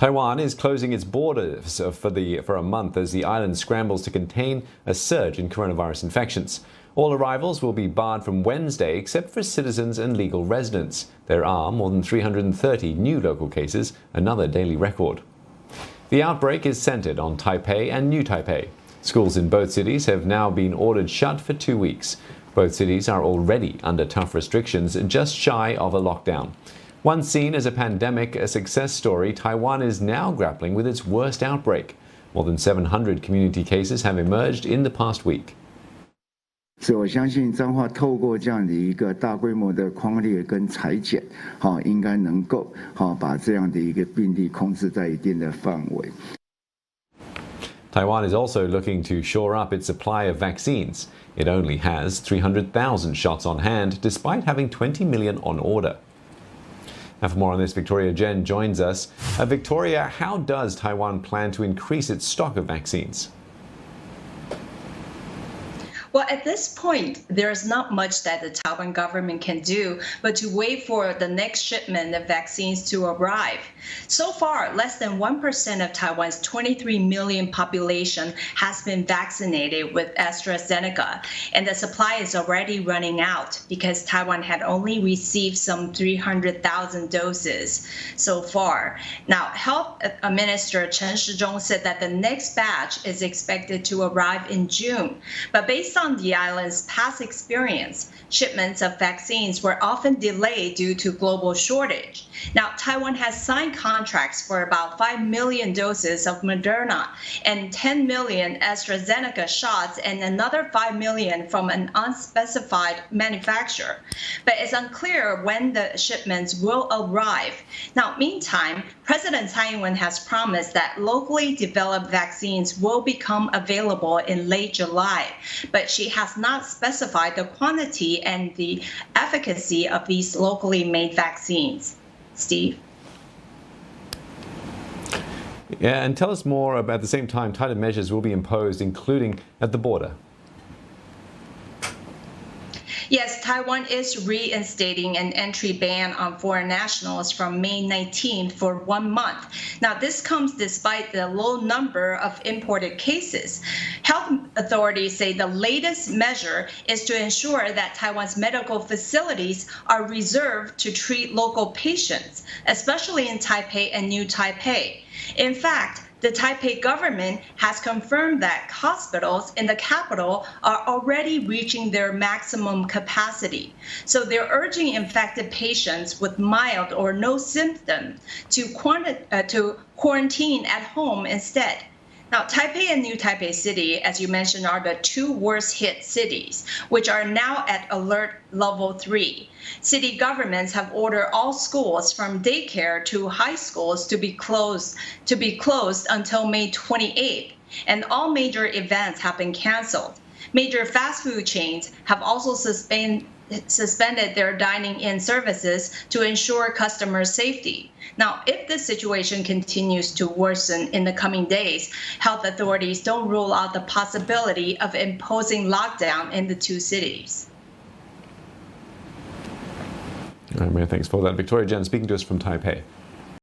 Taiwan is closing its borders for a month as the island scrambles to contain a surge in coronavirus infections. All arrivals will be barred from Wednesday except for citizens and legal residents. There are more than 330 new local cases, another daily record. The outbreak is centered on Taipei and New Taipei. Schools in both cities have now been ordered shut for 2 weeks. Both cities are already under tough restrictions, just shy of a lockdown. Once seen as a pandemic success story, Taiwan is now grappling with its worst outbreak. More than 700 community cases have emerged in the past week. 所以我相信彰化透过这样的一个大规模的匡列跟裁剪，应该能够把这样的一个病例控制在一定的范围。Taiwan is also looking to shore up its supply of vaccines. It only has 300,000 shots on hand, despite having 20 million on order. Now, for more on this, Victoria Jen joins us. Victoria, how does Taiwan plan to increase its stock of vaccines? Well, at this point, there's not much that the Taiwan government can do but to wait for the next shipment of vaccines to arrive. So far, less than 1% of Taiwan's 23 million population has been vaccinated with AstraZeneca, and the supply is already running out because Taiwan had only received some 300,000 doses so far. Now, Health Minister Chen Shizhong said that the next batch is expected to arrive in June, but based on the island's past experience, shipments of vaccines were often delayed due to global shortage. Now, Taiwan has signed contracts for about 5 million doses of Moderna and 10 million AstraZeneca shots and another 5 million from an unspecified manufacturer. But it's unclear when the shipments will arrive. Now, meantime, President Tsai Ing-wen has promised that locally developed vaccines will become available in late July, but she has not specified the quantity and the efficacy of these locally made vaccines. Steve? Yeah, and tell us more about, at the same time, tighter measures will be imposed, including at the border. Yes, Taiwan is reinstating an entry ban on foreign nationals from May 19th for 1 month. Now, this comes despite the low number of imported cases. Health authorities say the latest measure is to ensure that Taiwan's medical facilities are reserved to treat local patients, especially in Taipei and New Taipei. In fact, the Taipei government has confirmed that hospitals in the capital are already reaching their maximum capacity. So they're urging infected patients with mild or no symptoms to quarantine at home instead. Now, Taipei and New Taipei City, as you mentioned, are the two worst hit cities, which are now at alert level 3. City governments have ordered all schools from daycare to high schools to be closed until May 28th, and all major events have been canceled. Major fast food chains have also suspended their dining-in services to ensure customer safety. Now, if this situation continues to worsen in the coming days, health authorities don't rule out the possibility of imposing lockdown in the two cities. All right, many thanks for that. Victoria Jen speaking to us from Taipei.